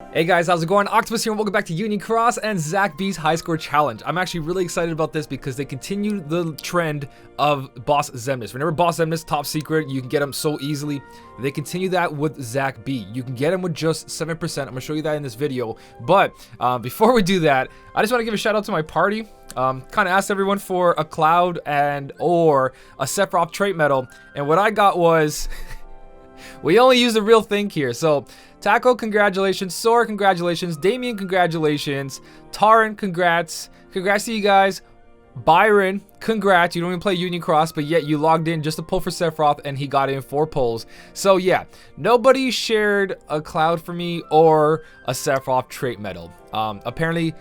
Hey guys, how's it going? Octopus here and welcome back to Union Cross and Zack B's High Score Challenge. I'm actually really excited about this because they continue the trend of Boss Zemnis. Remember Boss Zemnis, top secret, you can get him so easily. They continue that with Zack B. You can get him with just 7%. I'm going to show you that in this video. But before we do that, I just want to give a shout out to my party. Kind of asked everyone for a Cloud or a Sephiroth trait medal. And what I got was... we only use the real thing here. So, Taco, congratulations. Sora, congratulations. Damien, congratulations. Taran, congrats. Congrats to you guys. Byron, congrats. You don't even play Union Cross, but yet you logged in just to pull for Sephiroth, and he got in 4 pulls. So, yeah, nobody shared a Cloud for me or a Sephiroth trait medal. Apparently,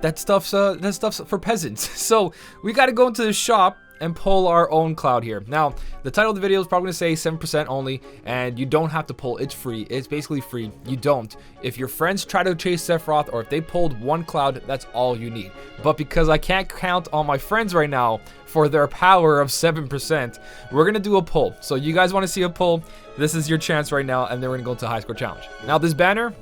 that stuff's for peasants. So, we got to go into the shop and pull our own Cloud here. Now, the title of the video is probably going to say 7% only, and you don't have to pull. It's free. It's basically free. You don't. If your friends try to chase Sephiroth, or if they pulled 1 Cloud, that's all you need. But because I can't count on my friends right now for their power of 7%, we're going to do a pull. So you guys want to see a pull? This is your chance right now, and then we're going to go into High Score Challenge. Now, this banner,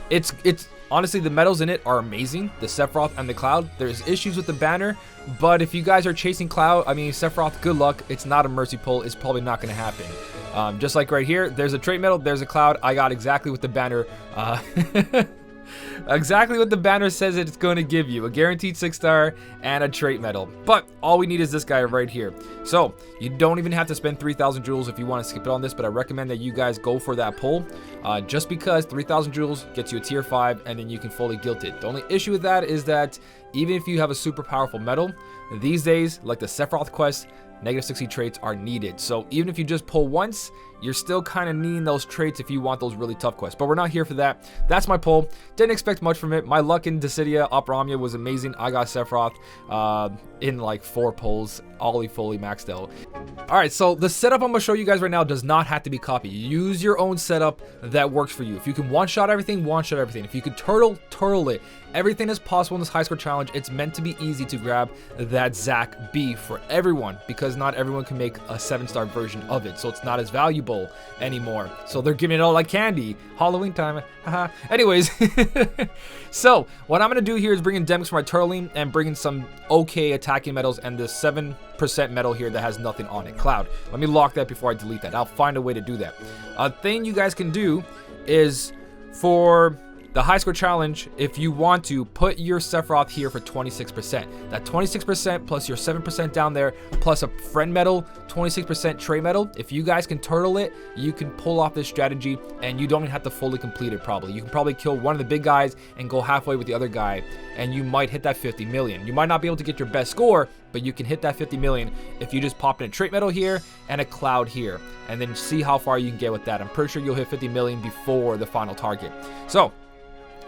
it's honestly, the medals in it are amazing. The Sephiroth and the Cloud. There's issues with the banner, but if you guys are chasing Cloud, I mean, Sephiroth, good luck. It's not a mercy pull. It's probably not going to happen. Just like right here, there's a trait medal, there's a Cloud. I got exactly what the banner... exactly what the banner says it's going to give you. A guaranteed 6-star and a trait medal. But all we need is this guy right here. So you don't even have to spend 3,000 jewels if you want to skip it on this, but I recommend that you guys go for that pull. Just because 3,000 jewels gets you a tier 5 and then you can fully guilt it. The only issue with that is that even if you have a super powerful medal, these days, like the Sephiroth quest, negative 60 traits are needed. So even if you just pull once, you're still kind of needing those traits if you want those really tough quests. But we're not here for that. That's my pull. Didn't expect much from it. My luck in Dissidia, Ramya was amazing. I got Sephiroth in like 4 pulls, fully maxed out. Alright, so the setup I'm going to show you guys right now does not have to be copied. Use your own setup that works for you. If you can one-shot everything, one-shot everything. If you can turtle it. Everything is possible in this high score challenge. It's meant to be easy to grab that Zack B for everyone, because not everyone can make a 7-star version of it, so it's not as valuable anymore. So they're giving it all like candy. Halloween time. Haha. Anyways, so what I'm gonna do here is bring in Demix for my turtling and bring in some okay attacking medals and the 7% medal here that has nothing on it. Cloud. Let me lock that before I delete that. I'll find a way to do that. A thing you guys can do is for the high score challenge, if you want to, put your Sephiroth here for 26%. That 26% plus your 7% down there, plus a friend medal, 26% trait medal. If you guys can turtle it, you can pull off this strategy and you don't even have to fully complete it probably. You can probably kill one of the big guys and go halfway with the other guy, and you might hit that 50 million. You might not be able to get your best score, but you can hit that 50 million if you just pop in a trait medal here and a Cloud here, and then see how far you can get with that. I'm pretty sure you'll hit 50 million before the final target. So,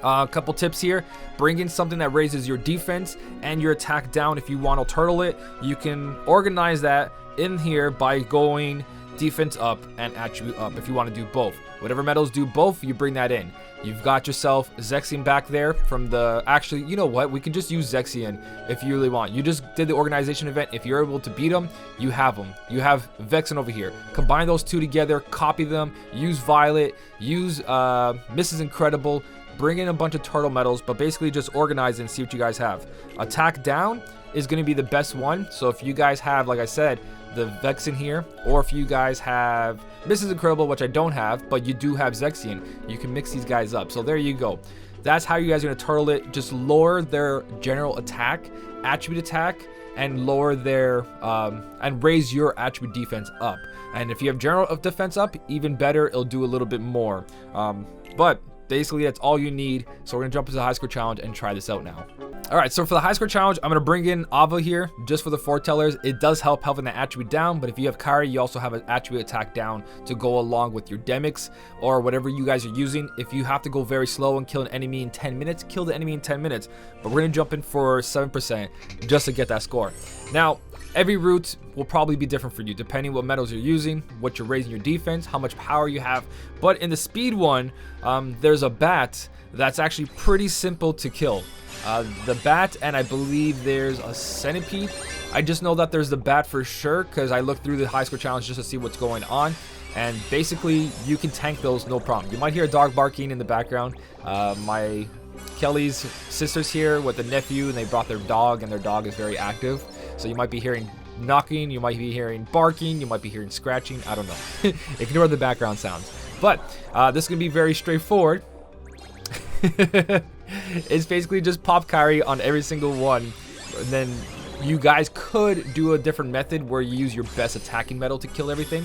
a couple tips here. Bring in something that raises your defense and your attack down. If you want to turtle it, you can organize that in here by going defense up and attribute up if you want to do both. Whatever medals do both, you bring that in. You've got yourself Zexion back there from the... Actually, you know what? We can just use Zexion if you really want. You just did the organization event. If you're able to beat them, you have them. You have Vexen over here. Combine those two together, copy them, use Violet, use Mrs. Incredible, bring in a bunch of turtle medals, but basically just organize and see what you guys have. Attack down is going to be the best one. So if you guys have, like I said, the Vexen here, or if you guys have Mrs. Incredible, which I don't have, but you do have Zexion, you can mix these guys up. So there you go. That's how you guys are going to turtle it. Just lower their general attack, attribute attack, and lower their and raise your attribute defense up. And if you have general defense up, even better, it'll do a little bit more. But basically, that's all you need. So we're going to jump into the high score challenge and try this out now. All right, so for the high score challenge, I'm going to bring in Ava here just for the foretellers. It does help having the attribute down, but if you have Kari, you also have an attribute attack down to go along with your Demix or whatever you guys are using. If you have to go very slow and kill an enemy in 10 minutes, kill the enemy in 10 minutes. But we're going to jump in for 7% just to get that score. Now, every route will probably be different for you depending what medals you're using, what you're raising your defense, how much power you have. But in the speed one, there's a bat that's actually pretty simple to kill. The bat, and I believe there's a centipede. I just know that there's the bat for sure because I looked through the high score challenge just to see what's going on. and basically you can tank those no problem. You might hear a dog barking in the background. My Kelly's sister's here with a nephew, and they brought their dog, and their dog is very active. So you might be hearing knocking, you might be hearing barking, you might be hearing scratching. I don't know. Ignore the background sounds. But this is going to be very straightforward. It's basically just pop Kyrie on every single one. And then you guys could do a different method where you use your best attacking medal to kill everything.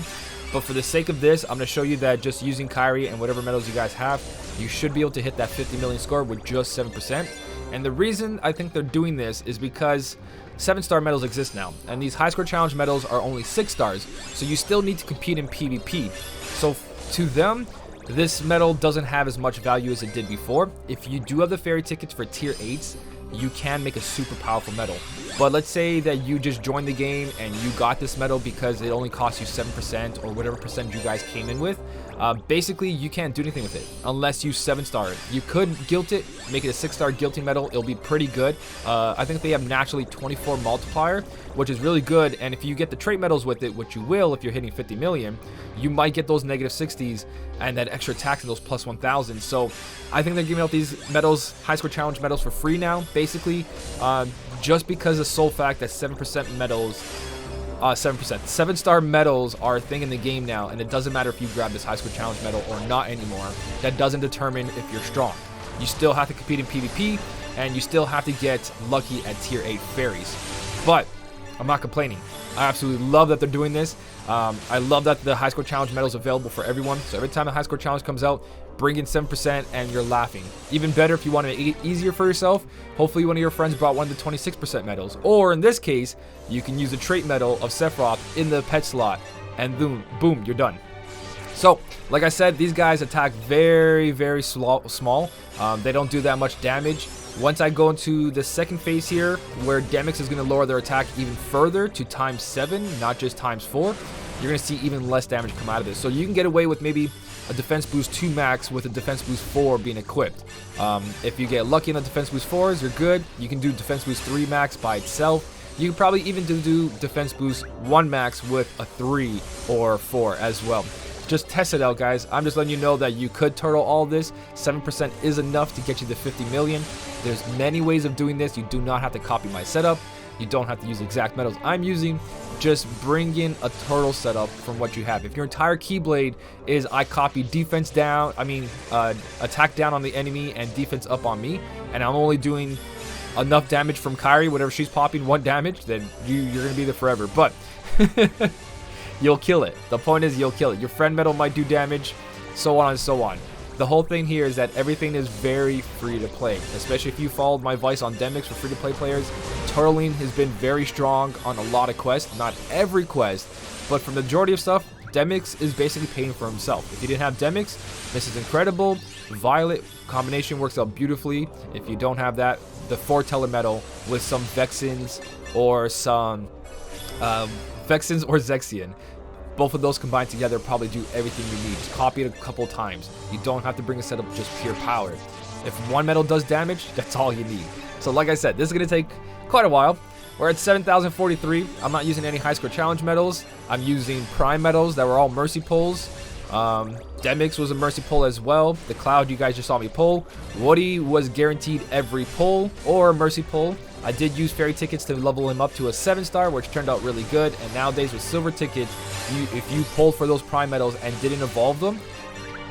But for the sake of this, I'm going to show you that just using Kyrie and whatever medals you guys have, you should be able to hit that 50 million score with just 7%. And the reason I think they're doing this is because 7-star medals exist now. And these high score challenge medals are only 6 stars. So you still need to compete in PvP. So to them, this medal doesn't have as much value as it did before. If you do have the fairy tickets for tier 8s, you can make a super powerful medal. But let's say that you just joined the game and you got this medal because it only costs you 7% or whatever percent you guys came in with. Basically, you can't do anything with it unless you 7-star it. You could guilt it, make it a 6-star guilty medal. It'll be pretty good. I think they have naturally 24 multiplier, which is really good. And if you get the trait medals with it, which you will if you're hitting 50 million, you might get those negative 60s and that extra tax and those plus 1,000. So I think they're giving out these medals, high score challenge medals, for free now, basically, just because of the sole fact that 7% medals, 7-star medals are a thing in the game now, and it doesn't matter if you grab this high score challenge medal or not anymore. That doesn't determine if you're strong. You still have to compete in PvP, and you still have to get lucky at tier 8 fairies. But I'm not complaining. I absolutely love that they're doing this. I love that the high score challenge medal is available for everyone. So every time a high score challenge comes out, bring in 7% and you're laughing. Even better if you want to make it easier for yourself. Hopefully one of your friends brought one of the 26% medals. Or in this case, you can use the trait medal of Sephiroth in the pet slot, and boom, you're done. So, like I said, these guys attack very, very small. They don't do that much damage. Once I go into the second phase here, where Demix is going to lower their attack even further to ×7, not just ×4, you're going to see even less damage come out of this. So you can get away with maybe a defense boost 2 max with a defense boost 4 being equipped. If you get lucky in the defense boost 4s, you're good. You can do defense boost 3 max by itself. You can probably even do defense boost 1 max with a 3 or 4 as well. Just test it out, guys. I'm just letting you know that you could turtle all this. 7% is enough to get you the 50 million. There's many ways of doing this. You do not have to copy my setup. You don't have to use exact medals I'm using. Just bring in a turtle setup from what you have. If your entire Keyblade is I copy defense down, attack down on the enemy and defense up on me, and I'm only doing enough damage from Kyrie, whatever she's popping, 1 damage, then you're going to be there forever. But you'll kill it. The point is you'll kill it. Your friend medal might do damage, so on and so on. The whole thing here is that everything is very free to play, especially if you followed my advice on Demix for free to play players. Turtling has been very strong on a lot of quests, not every quest, but for the majority of stuff, Demix is basically paying for himself. If you didn't have Demix, this is incredible. Violet combination works out beautifully. If you don't have that, the foreteller medal with some Vexins or some Vexins or Zexion. Both of those combined together probably do everything you need. Just copy it a couple times. You don't have to bring a set of just pure power. If one medal does damage, that's all you need. So like I said, this is going to take quite a while. We're at 7,043. I'm not using any high score challenge medals. I'm using prime medals that were all mercy pulls. Demix was a mercy pull as well. The Cloud you guys just saw me pull. Woody was guaranteed every pull or mercy pull. I did use fairy tickets to level him up to a 7-star, which turned out really good. And nowadays with silver tickets, if you pulled for those prime medals and didn't evolve them,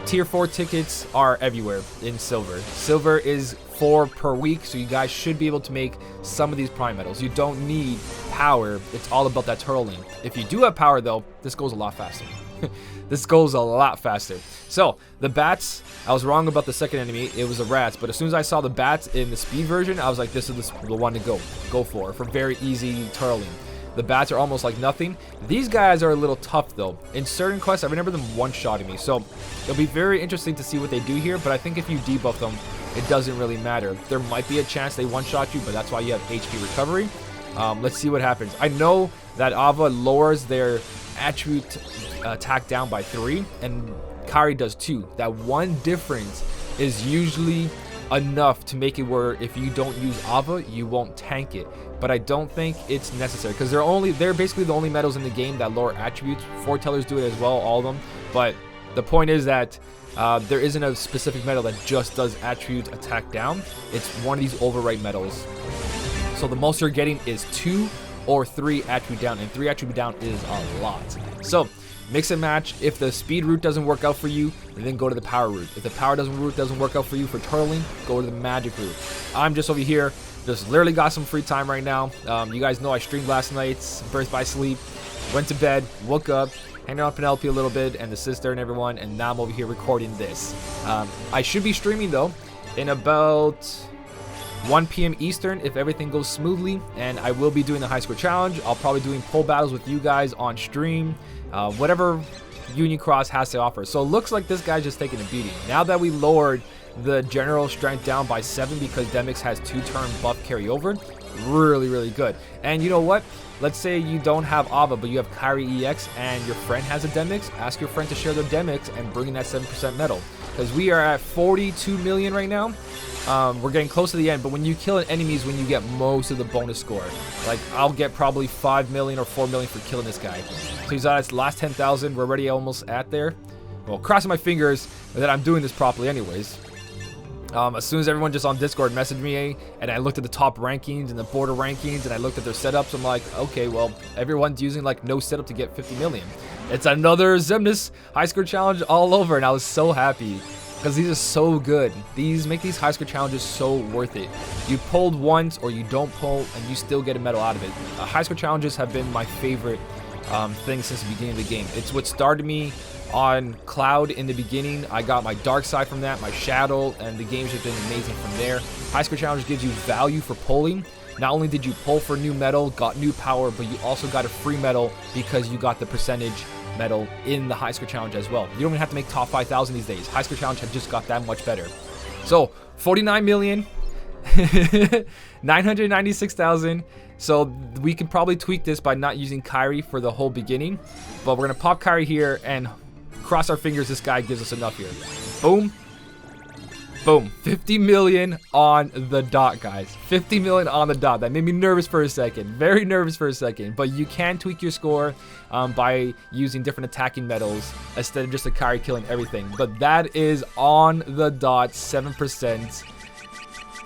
tier 4 tickets are everywhere in silver. Silver is 4 per week, so you guys should be able to make some of these prime medals. You don't need power. It's all about that turtling. If you do have power, though, this goes a lot faster. This goes a lot faster. So, the bats, I was wrong about the second enemy. It was the rats, but as soon as I saw the bats in the speed version, I was like, this is the one to go for very easy turtling. The bats are almost like nothing. These guys are a little tough, though. In certain quests, I remember them one-shotting me. So, it'll be very interesting to see what they do here, but I think if you debuff them, it doesn't really matter. There might be a chance they one-shot you, but that's why you have HP recovery. Let's see what happens. I know that Ava lowers their attribute attack down by 3, and Kyrie does too. That one difference is usually enough to make it where if you don't use Ava, you won't tank it. But I don't think it's necessary because they're basically the only medals in the game that lower attributes. Foretellers do it as well, all of them. But the point is that there isn't a specific medal that just does attribute attack down. It's one of these overwrite medals. So the most you're getting is 2 or 3 attribute down, and 3 attribute down is a lot. So mix and match. If the speed route doesn't work out for you, then go to the power route. If the power route doesn't work out for you for turtling, go to the magic route. I'm just over here, just literally got some free time right now. You guys know I streamed last night, Birth by Sleep, went to bed, woke up, hanging out with Penelope a little bit, and the sister and everyone, and now I'm over here recording this. I should be streaming though in about 1 p.m. Eastern if everything goes smoothly, and I will be doing the high score challenge. I'll probably doing pole battles with you guys on stream, whatever Union Cross has to offer. So it looks like this guy's just taking a beating. Now that we lowered the general strength down by 7 because Demix has 2-turn buff carryover, really good. And you know what? Let's say you don't have Ava, but you have Kyrie EX and your friend has a Demix. Ask your friend to share their Demix and bring in that 7% medal. Because we are at 42 million right now. We're getting close to the end, but when you kill an enemy is when you get most of the bonus score. Like, I'll get probably 5 million or 4 million for killing this guy. So he's at his last 10,000. We're already almost at there. Well, crossing my fingers that I'm doing this properly anyways. As soon as everyone just on Discord messaged me, and I looked at the top rankings and the border rankings, and I looked at their setups, I'm like, okay, well, everyone's using like no setup to get 50 million. It's another Xemnas high score challenge all over, and I was so happy because these are so good. These make these high score challenges so worth it. You pulled once or you don't pull, and you still get a medal out of it. High score challenges have been my favorite thing since the beginning of the game. It's what started me on Cloud in the beginning. I got my dark side from that, my shadow, and the game's just been amazing from there. High score challenge gives you value for pulling. Not only did you pull for new medal, got new power, but you also got a free medal because you got the percentage medal in the high score challenge as well. You don't even have to make top 5,000 these days. High score challenge have just got that much better. So 49 million, 996,000. So we can probably tweak this by not using Kyrie for the whole beginning, but we're gonna pop Kyrie here and cross our fingers this guy gives us enough here. Boom. Boom. 50 million on the dot, guys. 50 million on the dot. That made me nervous for a second. Very nervous for a second. But you can tweak your score by using different attacking medals instead of just a Kyrie killing everything. But that is on the dot, 7%.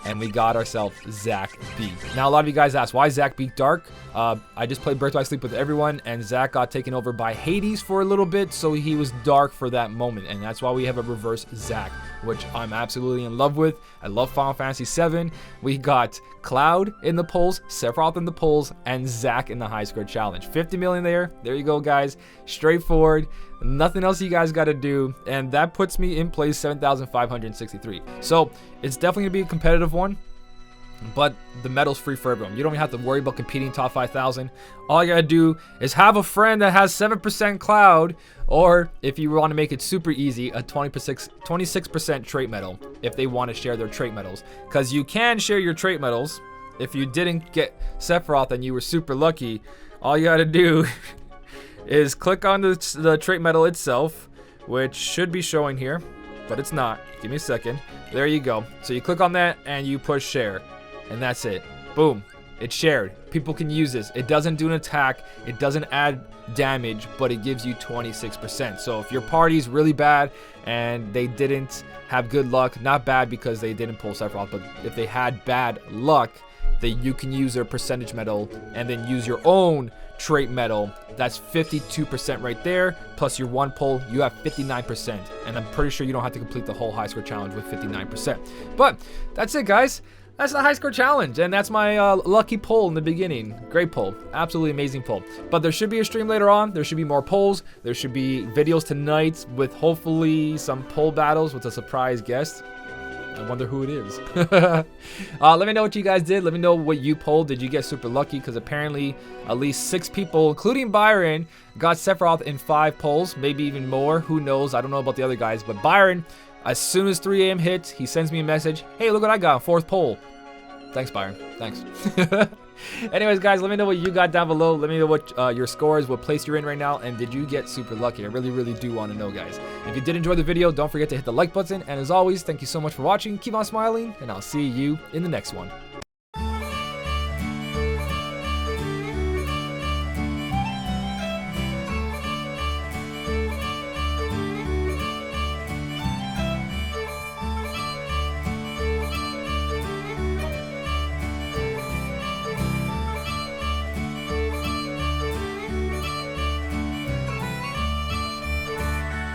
And we got ourselves Zack B. Now, a lot of you guys ask, why Zack B dark? I just played Birth by Sleep with everyone, and Zack got taken over by Hades for a little bit, so he was dark for that moment, and that's why we have a reverse Zack, which I'm absolutely in love with. I love Final Fantasy VII. We got Cloud in the polls, Sephiroth in the polls, and Zack in the high score challenge. 50 million there. There you go, guys. Straightforward. Nothing else you guys got to do, and that puts me in place 7,563. So it's definitely gonna be a competitive one, but the medal's free for everyone. You don't even have to worry about competing top 5,000. All you gotta do is have a friend that has 7% Cloud, or if you want to make it super easy, a 26% trait medal if they want to share their trait medals, because you can share your trait medals. If you didn't get Sephiroth and you were super lucky, all you gotta do is click on the trait medal itself, which should be showing here, but it's not. Give me a second. There you go. So you click on that and you push share, and that's it. Boom. It's shared. People can use this. It doesn't do an attack. It doesn't add damage, but it gives you 26%. So if your party's really bad and they didn't have good luck, not bad because they didn't pull Sephiroth, but if they had bad luck, then you can use their percentage medal and then use your own trait medal. That's 52% right there, plus your one pull, you have 59%, and I'm pretty sure you don't have to complete the whole high score challenge with 59%. But that's it, guys. That's the high score challenge, and that's my lucky pull in the beginning. Great pull, absolutely amazing pull. But there should be a stream later on. There should be more polls. There should be videos tonight with hopefully some poll battles with a surprise guest. I wonder who it is. Let me know what you guys did. Let me know what you pulled. Did you get super lucky? Because apparently at least 6 people, including Byron, got Sephiroth in 5 polls, maybe even more. Who knows? I don't know about the other guys. But Byron, as soon as 3 a.m. hits, he sends me a message. Hey, look what I got. 4th poll. Thanks, Byron. Thanks. Anyways, guys, let me know what you got down below. Let me know what your score is, what place you're in right now, and did you get super lucky? I really do want to know, guys. If you did enjoy the video, don't forget to hit the like button, and as always, thank you so much for watching. Keep on smiling, and I'll see you in the next one.